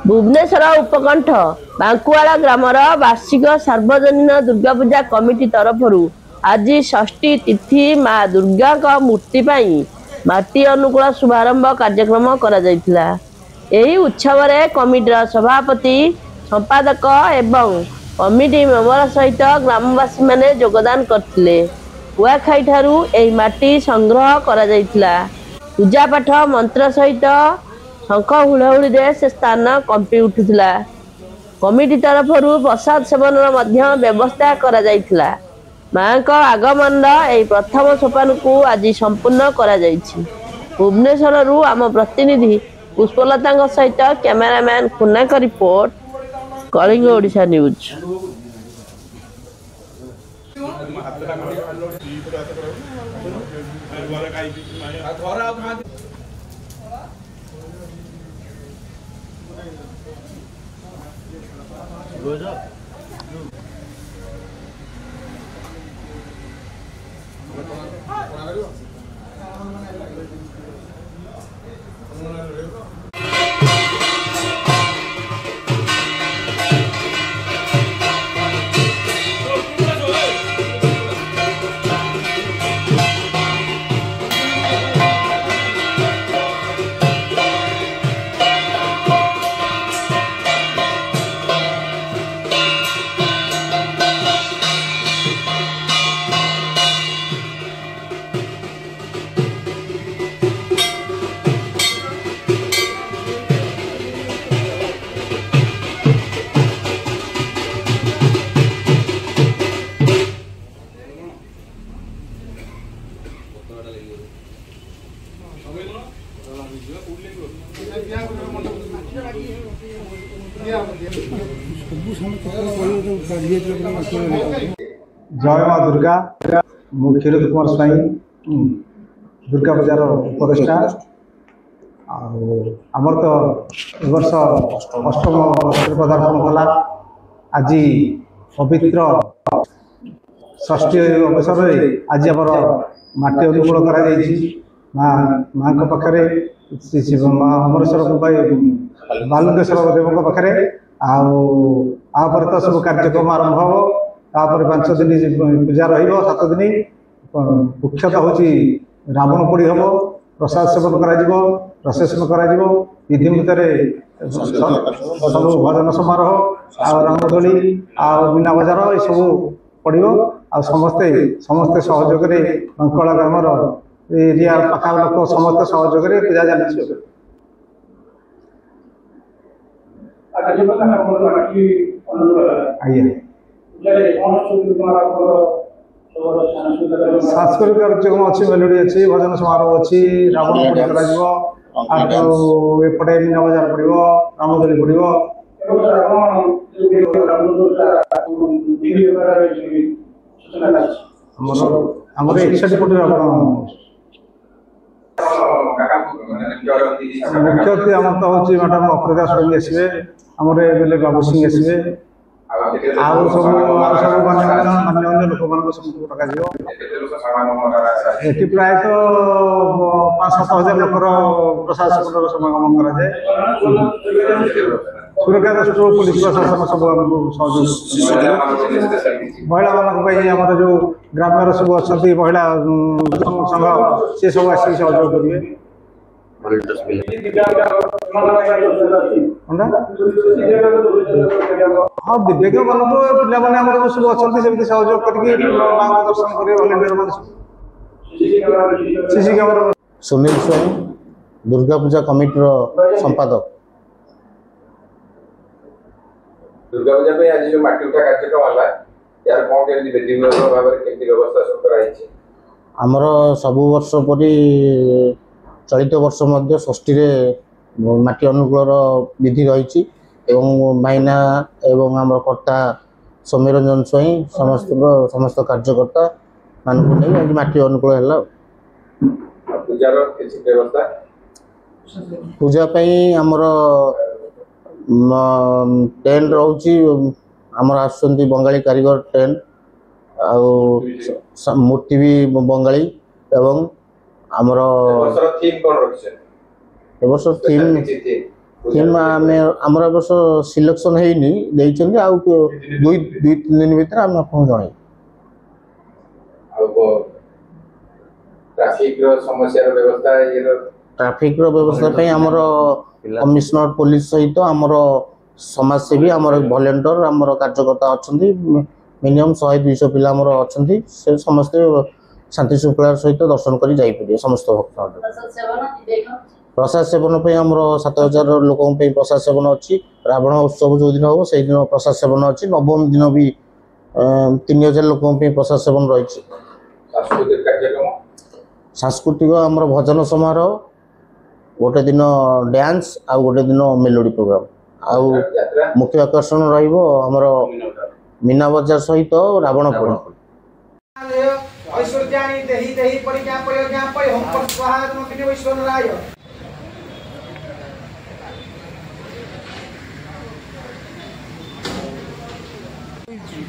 Bhubaneswar उपकंठ बांकुआला grammar वार्षिक सार्वजनीन Durga Puja committee तरफ आज षष्ठी तिथि माँ दुर्गा मूर्ति माटी अनुकूल शुभारंभ कार्यक्रम करा जायतिला। एही उत्सव रे कमिटीर सभापति संपादक एवं कमिटी मेंबर सहित ग्रामवासी माने योगदान करथिले। कुआखाई ठारू एही माटी संग्रह करा जायतिला। पूजा पाठ मंत्र सहित शंख हुलहुली से स्थान कंपी उठुला। कमिटी तरफ प्रसाद सेवन व्यवस्था करा जायतिला। माँ का आगमन प्रथम सोपान को आज संपूर्ण करा जायछि। भुवनेश्वर आम प्रतिनिधि पुष्पलता सहित कैमरामैन खुना का रिपोर्ट, कलिंग ओडिशा न्यूज। जय माँ दुर्गा। मुख्य कुमार स्वाई दुर्गा पूजार उपदेष्टा। आमर तो वर्ष अष्टम पदार्पण कला। आज पवित्र षष्ठी अवसर में आज आम माटी अनुकूल कर माँ पाखे अमरेश्वर बालुकेश्वर देव पाखे आपर तो सब कार्यक्रम आरंभ हम। तापर 5 दिन पूजा रत दिन मुख्यतः हूँ रावण पोड़ी हम, प्रसाद सेवन प्रसेसन विधि भितर सब भजन समारोह रामदोली मीना बजार ये सब पड़ो। समस्ते समस्ते सहयोग बंकुआला ग्रामर एरिया पाखा लोक समस्त सहयोग पूजा चलती। सांस्कृतिक कार्यक्रम अच्छी मेलोडी अच्छी भजन समारोह अच्छी रावण पोड़ी एपटे मीना बजार पड़ो रामदोली पड़ो। मुख्य आम तो हूँ मैडम अप्रदा स्वाई आसवे, आमर एम बाबू सिंह आसवे, सब मान्य लोक मान सब ये प्रायतः 5-7 हजार लोकर प्रशासन समागम कराए। सुरक्षा दृष्टि पुलिस प्रशासन सब महिला मान जो ग्राम सब अच्छा महिला संघ सी सब आस सहयोग करेंगे। हाँ दिव्यांग मान पे सब अच्छा सेमती सहयोग करके दर्शन करेंगे। सीसी कैमरा सुनील स्वाई दुर्गा पूजा कमिटी संपादक। दुर्गा पूजा पे आज जो माटी उठा कार्यक्रम होला यार कोन केमि विधिवत भाव रे केमि व्यवस्था सब कराई छै। हमर सब वर्ष परि चलित वर्ष मध्य षष्ठी रे माटी अनुकूल विधि रही एवं माइना एवं आम कर्ता सौम्यरंजन स्वाई समस्त कार्यकर्ता मानक नहीं आज माटी अनुकूल है। पूजार किसी व्यवस्था पूजा आमर टेंट रोची आमर आसुंती बंगाली कारीगर टेंट आ मूर्ति भी बंगाली एवं आमर थीम कोन रखछे ए वर्ष थीम टीम आमर ए वर्ष सिलेक्शन होनी देइछन्ती आउ दुई दुई तीन दिन भीतर आम आपको जणाई ट्रैफिक रो समस्या रो व्यवस्था ये ट्रैफिक रो व्यवस्था पे आमर कमिश्नर पुलिस सहित आमर समाजसेवी आमर वॉलंटियर आमर कार्यकर्ता अच्छी मिनिमम 100-200 पिला आमर अच्छी से समस्ते शांति श्रृंखला सहित दर्शन कर जापर समस्त भक्त प्रसाद सेवन पे आमर 7000 लोक प्रसाद सेवन अच्छी रावण उत्सव जो दिन हम से दिन प्रसाद सेवन अच्छी नवम दिन भी 3000 लोक प्रसाद सेवन रही सांस्कृतिक आमर भजन समारोह गोटे दिन डांस आउ गोटे दिन मेलोडी प्रोग्राम आउ मुख्य आकर्षण रमर मीना बजार सहित रावण पोड़ी ऐश्वर्याणि देहि देहि परिज्ञापय ज्ञापय हम पर स्वाहा त्वं ईश्वराय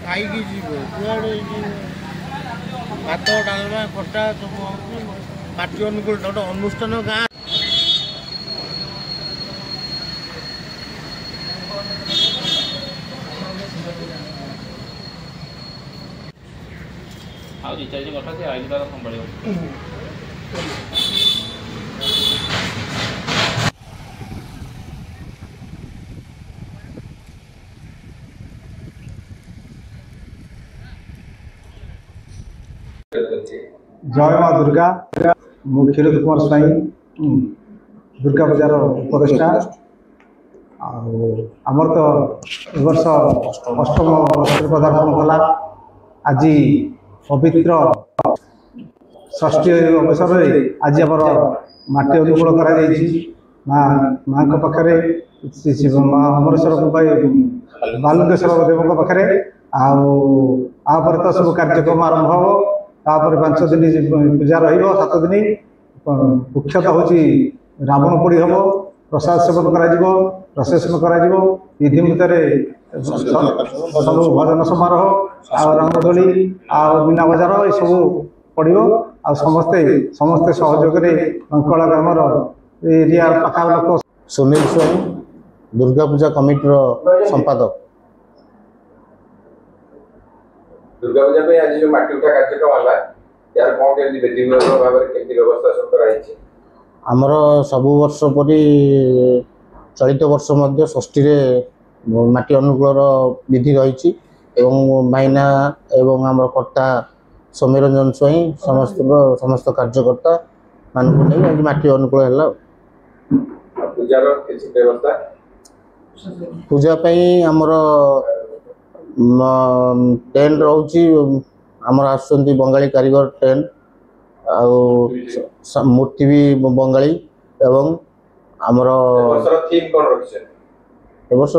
खाई भात डालमा खटा सब माटी अनुकूल गोटे अनुष्ठान गाँ ଆଉ ଦି ଚାରି କଥା ସେ ଆଇଲି ତାର ସମ୍ଭାଳିବ जय माँ दुर्गा मु क्षीरोद कुमार स्वाई दुर्गा पूजार उपदेष्टा आमर तो ए वर्ष अष्टम वर्ष पदार्पण कला आज पवित्र षष्ठी अवसर में आज आम माटी अनुकूल कर माँ पाखे अमरेश्वर बालुकेश्वर देव पाखे आपर तो सब कार्यक्रम आरंभ हम तापर 5 दिन पूजा रत दिन मुख्यतः हूँ रावण पोड़ी हम प्रसाद सेवन प्रसेसन विधि भितर सब भजन समारोह रंगदोली मीना बजार ये सब पड़ो समस्ते समस्ते सहयोग अंकल ग्रामर एरिया पाखा लोक सुनील स्वाई दुर्गा पूजा कमिटर संपादक दुर्गा पूजा पे आज जो माटी उठा कार्यक्रम होला यार कोन के विधिवत भाव रे केति व्यवस्था सब कराई छै हमर सब वर्ष परि चलित वर्ष मध्य षष्ठी रे माटी अनुकूल विधि रही एवं माइना एवं आम कर्ता सौम्य रंजन स्वाई समस्त कार्यकर्ता मानक नहीं आज माटी अनुकूल है पूजार किसी व्यवस्था पूजा आमर टेंट रोची आमर आसुंती बंगाली कारीगर टेंट आ मूर्ति भी बंगाली एवं आमर थीम कोन रखछे ए वर्ष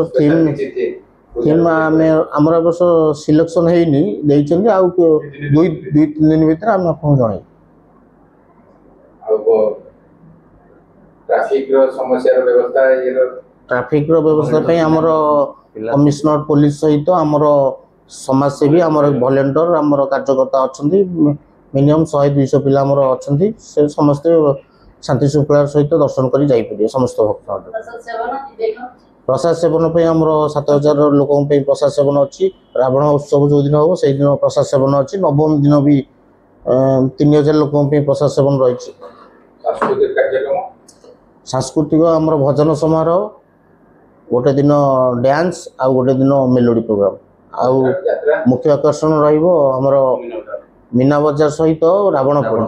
थीम आमर ए वर्ष सिलेक्शन होनी देइछन्ती आउ दुई तीन दिन भीतर आम आपको जणाई ट्रैफिक रो समस्या रो व्यवस्था ये ट्रैफिक रो व्यवस्था पे आमर कमिश्नर पुलिस सहित आमर समाजसेवी आमर वॉलंटियर आमर कार्यकर्ता अच्छी मिनिमम 100-200 पिला आमर अच्छी से समस्ते शांति श्रृंखला सहित दर्शन कर जापर समस्त भक्त प्रसाद सेवन पे आमर 7000 लोक प्रसाद सेवन अच्छी रावण उत्सव जो दिन हम से दिन प्रसाद सेवन अच्छी नवम दिन भी 3000 लोक प्रसाद सेवन रही सांस्कृतिक आमर भजन समारोह गोटे दिन डांस आउ गोटे दिन मेलोडी प्रोग्राम आउ मुख्य आकर्षण रमर मीना बजार सहित रावण पोड़ी